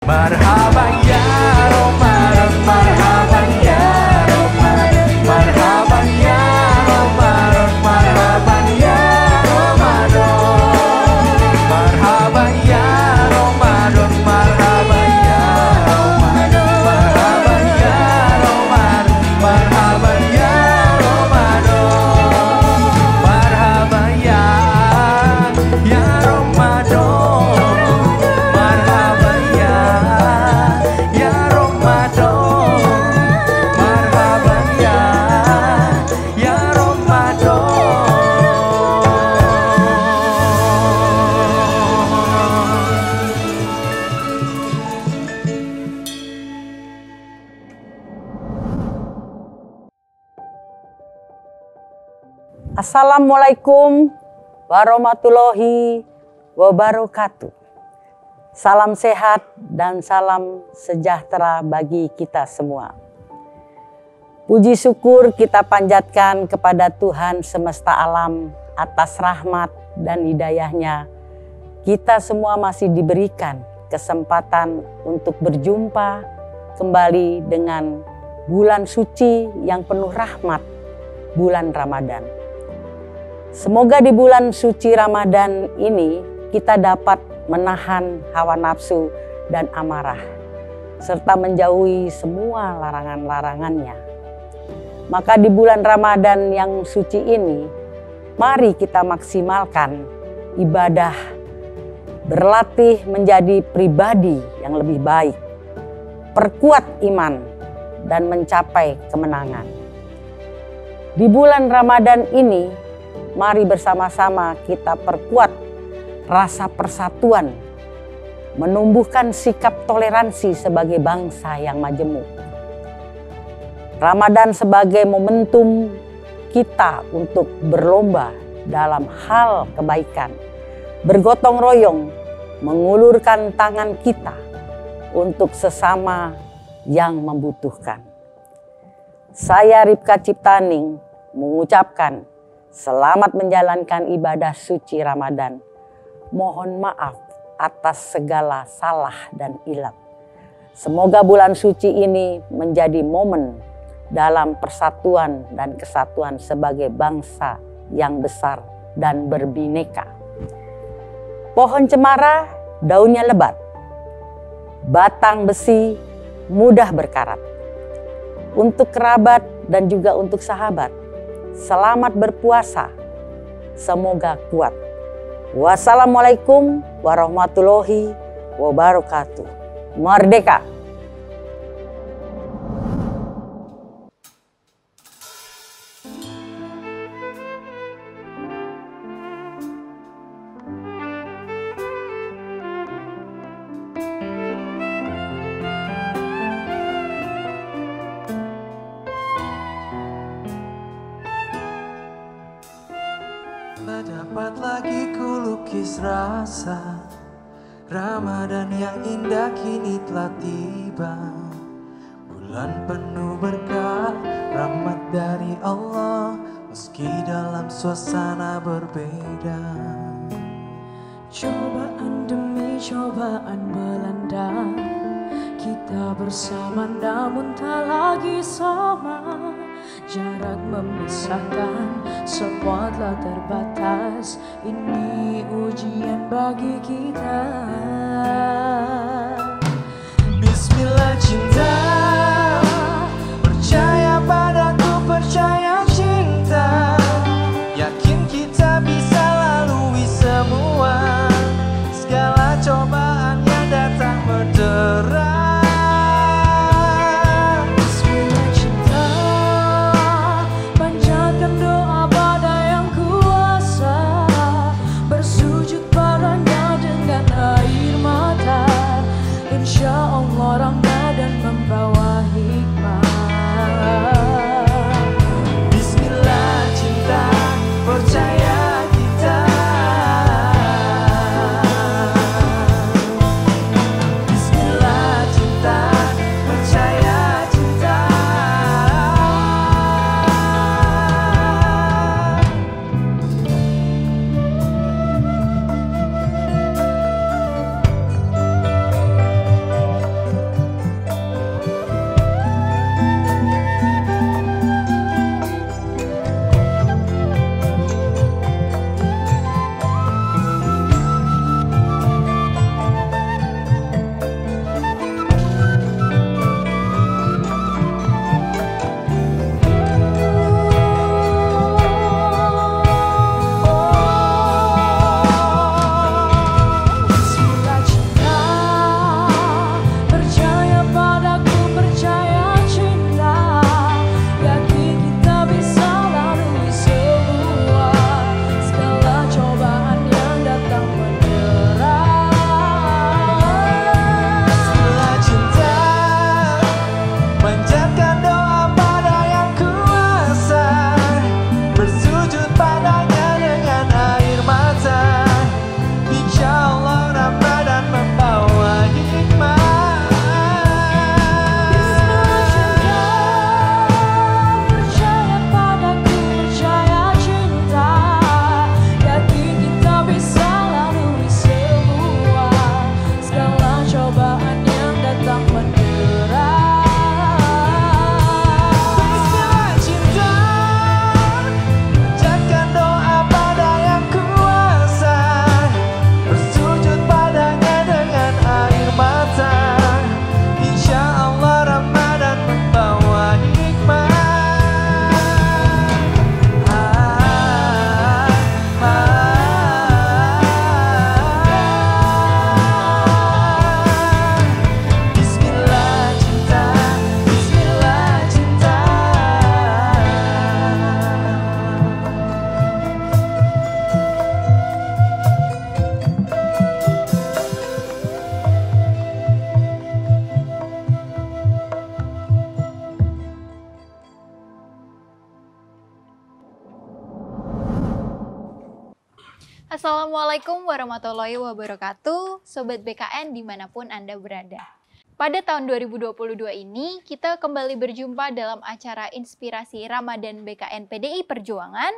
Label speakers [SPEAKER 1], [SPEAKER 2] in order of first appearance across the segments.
[SPEAKER 1] Marhaban ya Ramadan, marhaban ya Ramadan, marhaban ya Ramadan, marhaban ya Ramadan, marhaban ya Ramadan, marhaban ya Ramadan, marhaban ya Ramadan, marhaban ya Ramadan, marhaban ya Ramadan.
[SPEAKER 2] Assalamualaikum warahmatullahi wabarakatuh. Salam sehat dan salam sejahtera bagi kita semua. Puji syukur kita panjatkan kepada Tuhan semesta alam atas rahmat dan hidayahnya. Kita semua masih diberikan kesempatan untuk berjumpa kembali dengan bulan suci yang penuh rahmat, bulan Ramadan. Semoga di bulan suci Ramadan ini kita dapat menahan hawa nafsu dan amarah, serta menjauhi semua larangan-larangannya. Maka di bulan Ramadan yang suci ini, mari kita maksimalkan ibadah, berlatih menjadi pribadi yang lebih baik, perkuat iman, dan mencapai kemenangan. Di bulan Ramadan ini, mari bersama-sama kita perkuat rasa persatuan, menumbuhkan sikap toleransi sebagai bangsa yang majemuk. Ramadan sebagai momentum kita untuk berlomba dalam hal kebaikan, bergotong royong, mengulurkan tangan kita untuk sesama yang membutuhkan. Saya Ripka Ciptaning mengucapkan selamat menjalankan ibadah suci Ramadan. Mohon maaf atas segala salah dan ilat. Semoga bulan suci ini menjadi momen dalam persatuan dan kesatuan sebagai bangsa yang besar dan berbineka. Pohon cemara daunnya lebat, batang besi mudah berkarat. Untuk kerabat dan juga untuk sahabat, selamat berpuasa, semoga kuat. Wassalamualaikum warahmatullahi wabarakatuh. Merdeka!
[SPEAKER 1] Tak dapat lagi kulukis rasa Ramadan yang indah kini telah tiba. Bulan penuh berkah, rahmat dari Allah, meski dalam suasana berbeda.
[SPEAKER 3] Cobaan demi cobaan melanda, kita bersama namun tak lagi sama. Jarak memisahkan, semua telah terbatas. Ini ujian bagi kita.
[SPEAKER 1] Bismillah cinta, percaya padaku, percaya cinta. Yakin kita bisa lalui semua segala cobaan yang datang berderai.
[SPEAKER 3] Bersujud padanya dengan air mata.
[SPEAKER 4] Assalamualaikum warahmatullahi wabarakatuh, Sobat BKN dimanapun Anda berada. Pada tahun 2022 ini, kita kembali berjumpa dalam acara Inspirasi Ramadan BKN PDI Perjuangan.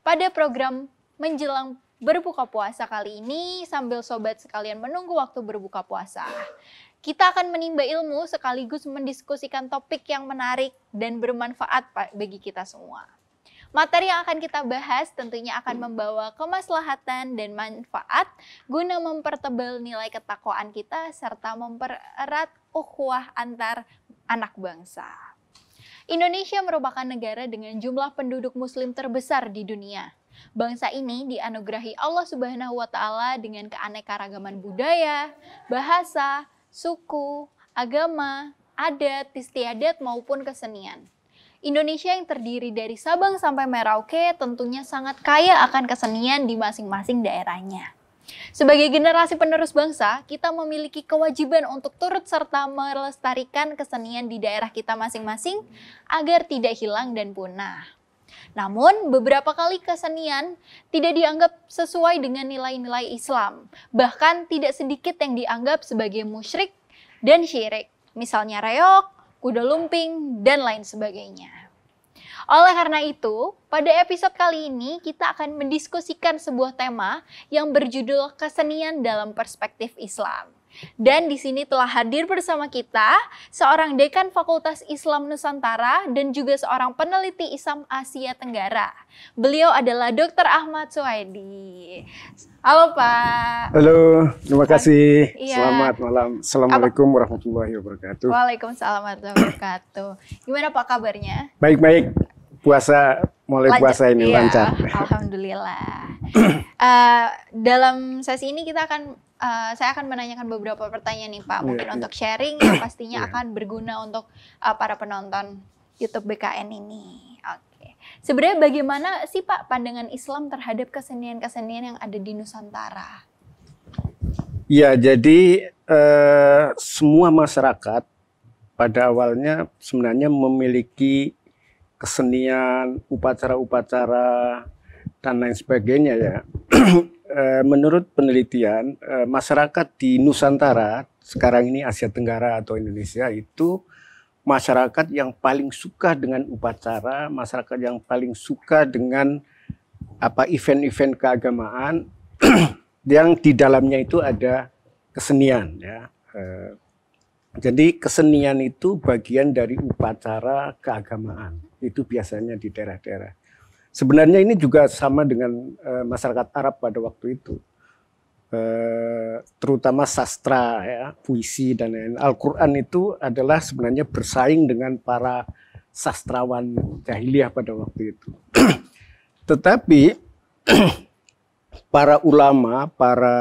[SPEAKER 4] Pada program menjelang berbuka puasa kali ini, sambil sobat sekalian menunggu waktu berbuka puasa, kita akan menimba ilmu sekaligus mendiskusikan topik yang menarik dan bermanfaat bagi kita semua. Materi yang akan kita bahas tentunya akan membawa kemaslahatan dan manfaat guna mempertebal nilai ketakwaan kita serta mempererat ukhuwah antar anak bangsa. Indonesia merupakan negara dengan jumlah penduduk muslim terbesar di dunia. Bangsa ini dianugerahi Allah Subhanahu wa Ta'ala dengan keanekaragaman budaya, bahasa, suku, agama, adat, istiadat maupun kesenian. Indonesia yang terdiri dari Sabang sampai Merauke tentunya sangat kaya akan kesenian di masing-masing daerahnya. Sebagai generasi penerus bangsa, kita memiliki kewajiban untuk turut serta melestarikan kesenian di daerah kita masing-masing agar tidak hilang dan punah. Namun, beberapa kali kesenian tidak dianggap sesuai dengan nilai-nilai Islam. Bahkan tidak sedikit yang dianggap sebagai musyrik dan syirik. Misalnya reog, kuda lumping, dan lain sebagainya. Oleh karena itu, pada episode kali ini kita akan mendiskusikan sebuah tema yang berjudul kesenian dalam perspektif Islam. Dan di sini telah hadir bersama kita seorang dekan Fakultas Islam Nusantara dan juga seorang peneliti Islam Asia Tenggara. Beliau adalah Dr. Ahmad Suhaidi. Halo Pak.
[SPEAKER 5] Halo, terima kasih.
[SPEAKER 4] Iya.
[SPEAKER 5] Selamat malam. Assalamualaikum warahmatullahi wabarakatuh.
[SPEAKER 4] Waalaikumsalam warahmatullahi wabarakatuh. Gimana Pak kabarnya?
[SPEAKER 5] Baik-baik. Puasa ini
[SPEAKER 4] iya,
[SPEAKER 5] lancar.
[SPEAKER 4] Alhamdulillah. Dalam sesi ini saya akan menanyakan beberapa pertanyaan nih Pak, mungkin untuk sharing yang pastinya akan berguna untuk para penonton YouTube BKN ini. Oke. Sebenarnya bagaimana sih Pak pandangan Islam terhadap kesenian-kesenian yang ada di Nusantara?
[SPEAKER 5] Ya, jadi semua masyarakat pada awalnya sebenarnya memiliki kesenian, upacara-upacara, dan lain sebagainya ya. Menurut penelitian, masyarakat di Nusantara, sekarang ini Asia Tenggara atau Indonesia, itu masyarakat yang paling suka dengan upacara, masyarakat yang paling suka dengan event-event keagamaan, yang di dalamnya itu ada kesenian ya. Jadi kesenian itu bagian dari upacara keagamaan. Itu biasanya di daerah-daerah. Sebenarnya ini juga sama dengan masyarakat Arab pada waktu itu. Terutama sastra, ya, puisi dan lain-lain. Al-Quran itu adalah sebenarnya bersaing dengan para sastrawan jahiliyah pada waktu itu. Tetapi para ulama, para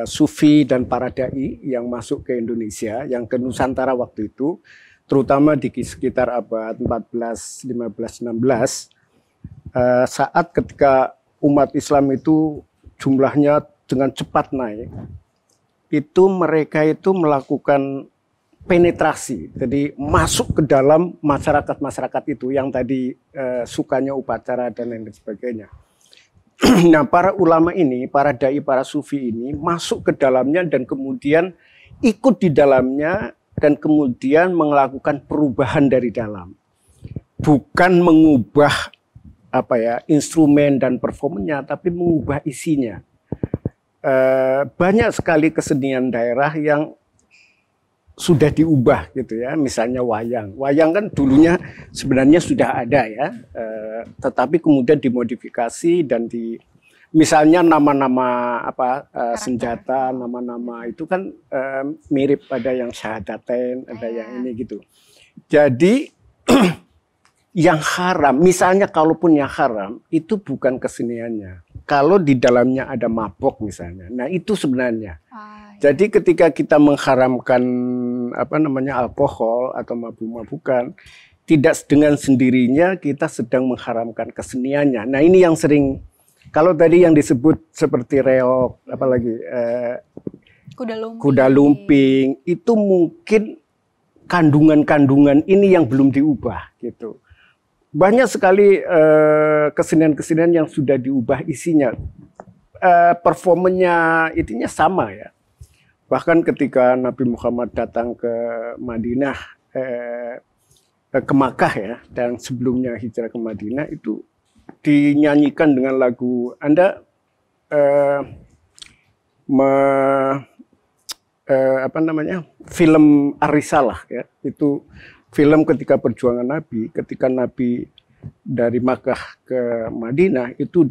[SPEAKER 5] sufi dan para dai yang masuk ke Indonesia, yang ke Nusantara waktu itu, terutama di sekitar abad 14, 15, 16, saat ketika umat Islam itu jumlahnya dengan cepat naik, itu mereka itu melakukan penetrasi, jadi masuk ke dalam masyarakat-masyarakat itu yang tadi sukanya upacara dan lain sebagainya. Nah, para ulama ini, para dai, para sufi ini masuk ke dalamnya dan kemudian ikut di dalamnya dan kemudian melakukan perubahan dari dalam. Bukan mengubah instrumen dan performanya, tapi mengubah isinya. Banyak sekali kesenian daerah yang sudah diubah gitu ya, misalnya wayang. Wayang kan dulunya sebenarnya sudah ada ya, tetapi kemudian dimodifikasi dan misalnya nama-nama senjata, nama-nama itu kan mirip, ada yang syahadatain, ada yang ini gitu. Jadi yang haram, misalnya kalaupun yang haram itu bukan keseniannya. Kalau di dalamnya ada mabok misalnya, nah itu sebenarnya. Jadi ketika kita mengharamkan alkohol atau mabuk-mabukan, tidak dengan sendirinya kita sedang mengharamkan keseniannya. Nah ini yang sering, kalau tadi yang disebut seperti reog, apalagi kuda lumping, itu mungkin kandungan-kandungan ini yang belum diubah gitu. Banyak sekali kesenian-kesenian yang sudah diubah isinya. performanya itunya sama ya. Bahkan ketika Nabi Muhammad datang ke Madinah, ke Makkah ya, dan sebelumnya hijrah ke Madinah itu dinyanyikan dengan lagu. Anda film Ar-Risalah ya, itu film ketika perjuangan Nabi, ketika Nabi dari Makkah ke Madinah itu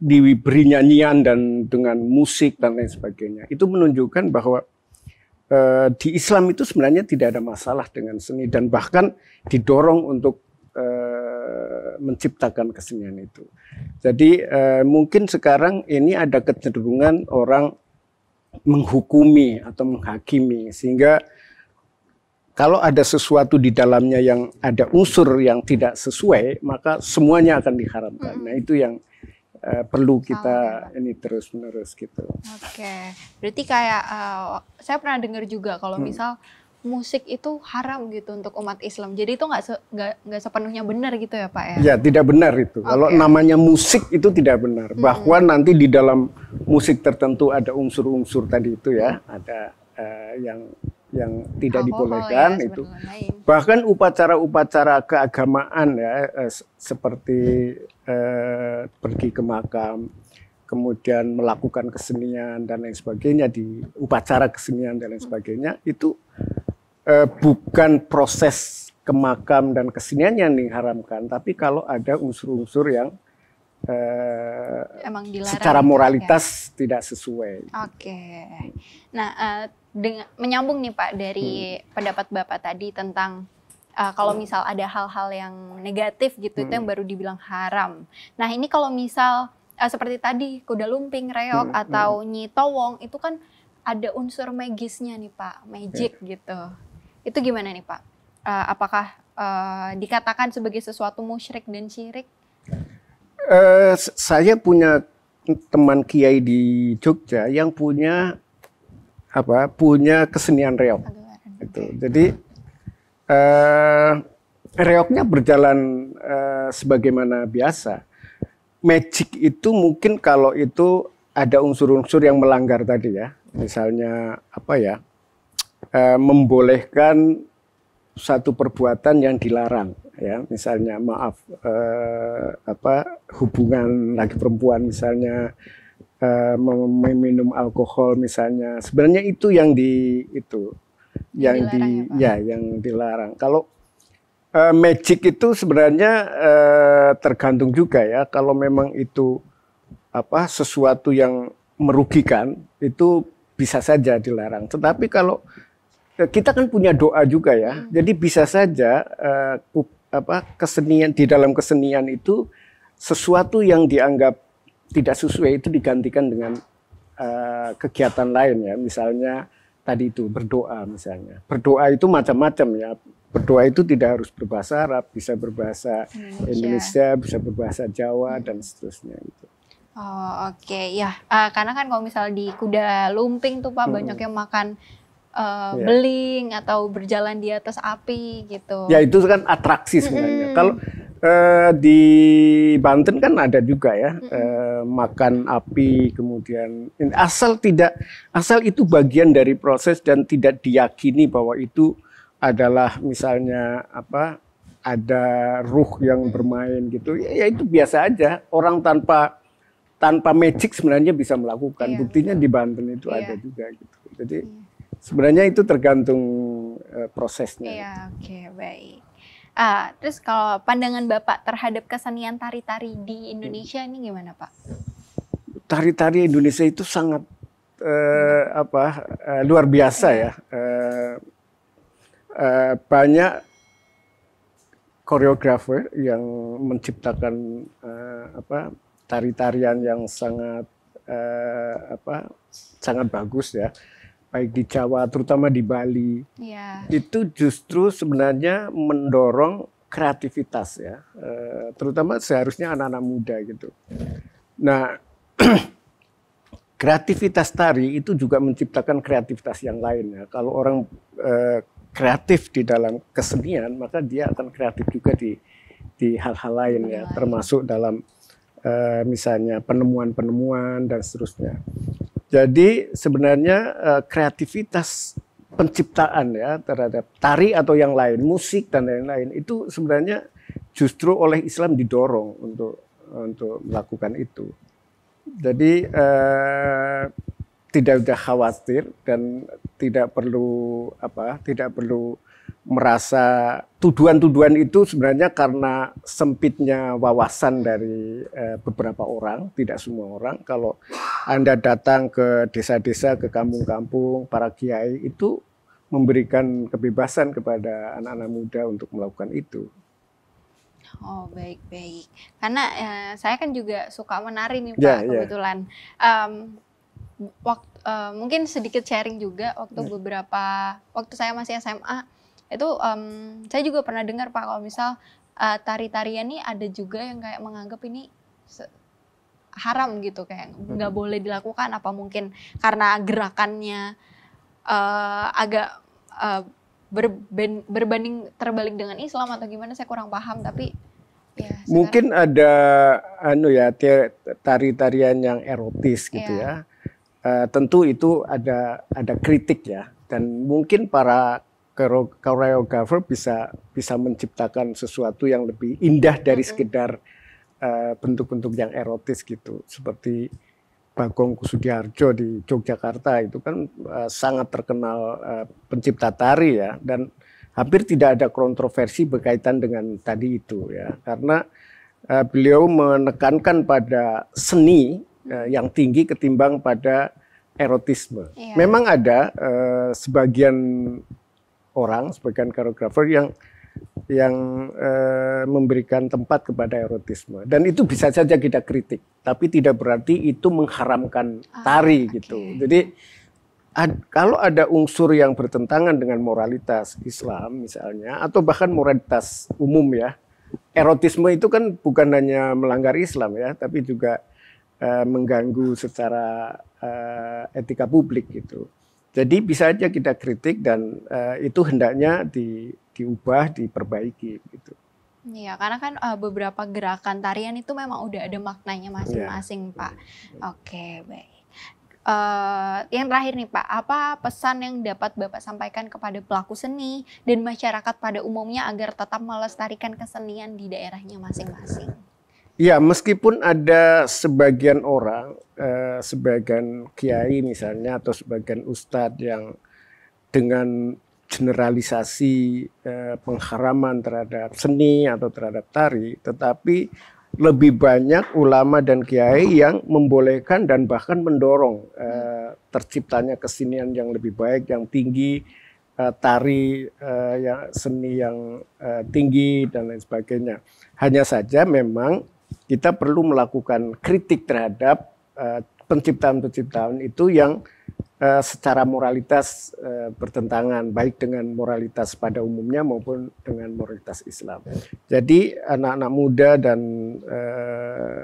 [SPEAKER 5] diberi nyanyian dan dengan musik dan lain sebagainya. Itu menunjukkan bahwa di Islam itu sebenarnya tidak ada masalah dengan seni dan bahkan didorong untuk menciptakan kesenian itu. Jadi mungkin sekarang ini ada kecenderungan orang menghukumi atau menghakimi, sehingga kalau ada sesuatu di dalamnya yang ada unsur yang tidak sesuai, maka semuanya akan diharamkan. Nah itu yang perlu kita ini terus-menerus gitu.
[SPEAKER 4] Oke, berarti kayak saya pernah dengar juga kalau misal musik itu haram gitu untuk umat Islam. Jadi itu nggak sepenuhnya benar gitu ya Pak ya?
[SPEAKER 5] Ya tidak benar itu. Kalau namanya musik itu tidak benar. Bahwa nanti di dalam musik tertentu ada unsur-unsur tadi itu ya, ada yang tidak dibolehkan ya, itu. Bahkan upacara-upacara keagamaan ya, seperti pergi ke makam, kemudian melakukan kesenian dan lain sebagainya, di upacara kesenian dan lain sebagainya, itu bukan proses ke makam dan kesenian yang diharamkan, tapi kalau ada unsur-unsur yang
[SPEAKER 4] emang dilarang,
[SPEAKER 5] secara moralitas tidak sesuai.
[SPEAKER 4] Oke. Nah, menyambung nih Pak dari pendapat Bapak tadi tentang kalau misal ada hal-hal yang negatif gitu, itu yang baru dibilang haram. Nah ini kalau misal seperti tadi kuda lumping, reog, atau nyi towong, itu kan ada unsur magisnya nih Pak, magic gitu. Itu gimana nih Pak? Apakah dikatakan sebagai sesuatu musyrik dan syirik?
[SPEAKER 5] Saya punya teman kiai di Jogja yang punya kesenian reog. Gitu. Jadi reognya berjalan sebagaimana biasa. Magic itu mungkin kalau itu ada unsur-unsur yang melanggar tadi ya, misalnya membolehkan satu perbuatan yang dilarang ya, misalnya hubungan laki perempuan misalnya, meminum alkohol misalnya, sebenarnya itu yang dilarang. Kalau magic itu sebenarnya tergantung juga ya, kalau memang itu sesuatu yang merugikan itu bisa saja dilarang. Tetapi kalau kita kan punya doa juga ya, jadi bisa saja kesenian, di dalam kesenian itu sesuatu yang dianggap tidak sesuai itu digantikan dengan kegiatan lain ya, misalnya tadi itu berdoa misalnya. Berdoa itu macam-macam ya. Berdoa itu tidak harus berbahasa Arab, bisa berbahasa Indonesia, bisa berbahasa Jawa dan seterusnya gitu.
[SPEAKER 4] Oh oke. Ya, karena kan kalau misal di kuda lumping tuh Pak banyak yang makan beling atau berjalan di atas api gitu.
[SPEAKER 5] Ya itu kan atraksi sebenarnya. Kalau di Banten kan ada juga ya, makan api, kemudian asal itu bagian dari proses dan tidak diyakini bahwa itu adalah misalnya ada ruh yang bermain gitu, ya itu biasa aja. Orang tanpa magic sebenarnya bisa melakukan. Buktinya di Banten itu ada juga gitu. Jadi sebenarnya itu tergantung prosesnya.
[SPEAKER 4] Iya, oke, baik. Terus kalau pandangan Bapak terhadap kesenian tari-tari di Indonesia ini gimana Pak?
[SPEAKER 5] Tari-tari Indonesia itu sangat luar biasa ya. Banyak koreografer yang menciptakan tari-tarian yang sangat sangat bagus ya, baik di Jawa terutama di Bali. Itu justru sebenarnya mendorong kreativitas ya, terutama seharusnya anak-anak muda gitu. Nah kreativitas tari itu juga menciptakan kreativitas yang lain ya. Kalau orang kreatif di dalam kesenian, maka dia akan kreatif juga di hal-hal lain ya, termasuk dalam misalnya penemuan-penemuan dan seterusnya. Jadi sebenarnya kreativitas penciptaan ya terhadap tari atau yang lain, musik dan lain-lain itu sebenarnya justru oleh Islam didorong untuk melakukan itu. Jadi tidak usah khawatir dan tidak perlu merasa tuduhan-tuduhan itu sebenarnya karena sempitnya wawasan dari beberapa orang, tidak semua orang. Kalau Anda datang ke desa-desa, ke kampung-kampung, para kiai itu memberikan kebebasan kepada anak-anak muda untuk melakukan itu.
[SPEAKER 4] Oh, baik-baik. Karena saya kan juga suka menari nih Pak, kebetulan. Mungkin sedikit sharing juga waktu saya masih SMA itu saya juga pernah dengar Pak kalau misal tari-tarian nih ada juga yang kayak menganggap ini haram gitu, kayak nggak boleh dilakukan, apa mungkin karena gerakannya agak berbanding terbalik dengan Islam atau gimana, saya kurang paham. Tapi ya,
[SPEAKER 5] mungkin ada tari-tarian yang erotis gitu ya. Tentu itu ada kritik ya, dan mungkin para koreografer bisa menciptakan sesuatu yang lebih indah dari sekedar bentuk-bentuk yang erotis gitu, seperti Bagong Kusudiarjo di Yogyakarta itu kan sangat terkenal pencipta tari ya, dan hampir tidak ada kontroversi berkaitan dengan tadi itu ya, karena beliau menekankan pada seni yang tinggi ketimbang pada erotisme. Memang ada sebagian koreografer yang memberikan tempat kepada erotisme, dan itu bisa saja kita kritik, tapi tidak berarti itu mengharamkan tari gitu. Jadi kalau ada unsur yang bertentangan dengan moralitas Islam misalnya, atau bahkan moralitas umum ya, erotisme itu kan bukan hanya melanggar Islam ya, tapi juga mengganggu secara etika publik gitu. Jadi bisa aja kita kritik, dan itu hendaknya diubah, diperbaiki gitu.
[SPEAKER 4] Iya, karena kan beberapa gerakan tarian itu memang udah ada maknanya masing-masing, Pak. Oke, baik. Yang terakhir nih Pak, apa pesan yang dapat Bapak sampaikan kepada pelaku seni dan masyarakat pada umumnya agar tetap melestarikan kesenian di daerahnya masing-masing?
[SPEAKER 5] Ya, meskipun ada sebagian orang, sebagian kiai misalnya atau sebagian ustadz yang dengan generalisasi pengharaman terhadap seni atau terhadap tari, tetapi lebih banyak ulama dan kiai yang membolehkan dan bahkan mendorong terciptanya kesenian yang lebih baik, yang tinggi, tari seni yang tinggi dan lain sebagainya. Hanya saja memang kita perlu melakukan kritik terhadap penciptaan-penciptaan itu yang secara moralitas bertentangan, baik dengan moralitas pada umumnya maupun dengan moralitas Islam. Jadi anak-anak muda dan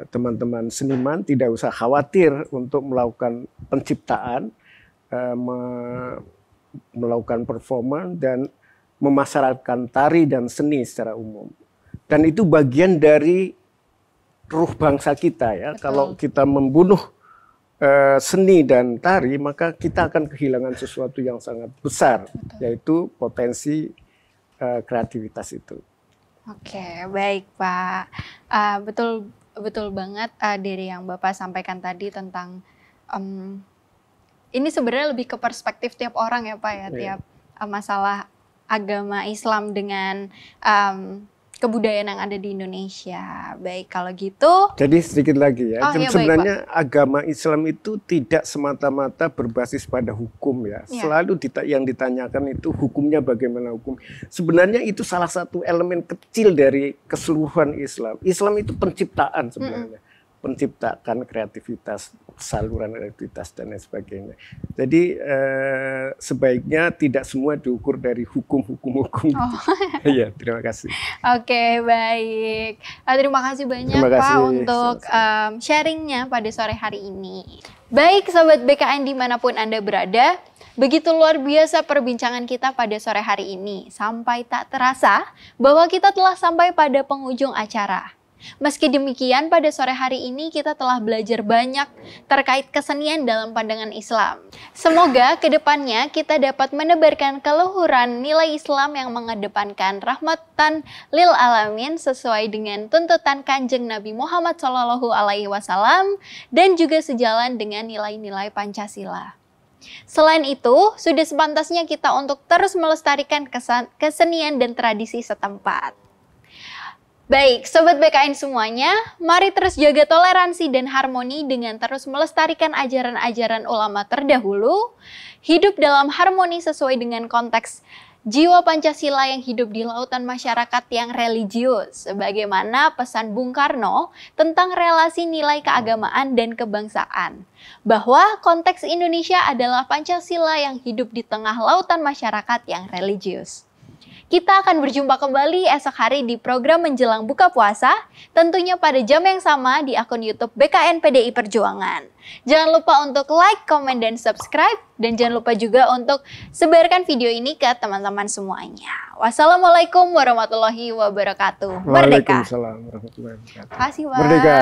[SPEAKER 5] teman-teman seniman tidak usah khawatir untuk melakukan penciptaan, melakukan performa dan memasyarakatkan tari dan seni secara umum. Dan itu bagian dari ruh bangsa kita ya. Betul. Kalau kita membunuh seni dan tari, maka kita akan kehilangan sesuatu yang sangat besar. Betul. Yaitu potensi kreativitas itu. Oke,
[SPEAKER 4] baik Pak. Betul banget dari yang Bapak sampaikan tadi tentang ini sebenarnya lebih ke perspektif tiap orang ya Pak ya, tiap masalah agama Islam dengan kebudayaan yang ada di Indonesia. Baik, kalau gitu.
[SPEAKER 5] Jadi sedikit lagi ya. Sebenarnya baik, agama Islam itu tidak semata-mata berbasis pada hukum ya. Selalu yang ditanyakan itu hukumnya bagaimana hukum. Sebenarnya itu salah satu elemen kecil dari keseluruhan Islam. Islam itu penciptaan sebenarnya. Penciptakan kreativitas, saluran kreativitas dan lain sebagainya. Jadi sebaiknya tidak semua diukur dari hukum-hukum. Iya, terima kasih.
[SPEAKER 4] Oke, baik. Terima kasih banyak Pak untuk sharingnya pada sore hari ini. Baik Sobat BKN dimanapun Anda berada, begitu luar biasa perbincangan kita pada sore hari ini. Sampai tak terasa bahwa kita telah sampai pada penghujung acara. Meski demikian, pada sore hari ini kita telah belajar banyak terkait kesenian dalam pandangan Islam. Semoga kedepannya kita dapat menebarkan keluhuran nilai Islam yang mengedepankan rahmatan lil alamin sesuai dengan tuntutan Kanjeng Nabi Muhammad SAW dan juga sejalan dengan nilai-nilai Pancasila. Selain itu, sudah sepantasnya kita untuk terus melestarikan kesenian dan tradisi setempat. Baik, Sobat BKN semuanya, mari terus jaga toleransi dan harmoni dengan terus melestarikan ajaran-ajaran ulama terdahulu, hidup dalam harmoni sesuai dengan konteks jiwa Pancasila yang hidup di lautan masyarakat yang religius, sebagaimana pesan Bung Karno tentang relasi nilai keagamaan dan kebangsaan, bahwa konteks Indonesia adalah Pancasila yang hidup di tengah lautan masyarakat yang religius. Kita akan berjumpa kembali esok hari di program Menjelang Buka Puasa, tentunya pada jam yang sama di akun YouTube BKN PDI Perjuangan. Jangan lupa untuk like, komen, dan subscribe, dan jangan lupa juga untuk sebarkan video ini ke teman-teman semuanya. Wassalamualaikum warahmatullahi wabarakatuh. Merdeka.
[SPEAKER 5] Waalaikumsalam warahmatullahi wabarakatuh.
[SPEAKER 4] Terima kasih, Pak.
[SPEAKER 5] Merdeka.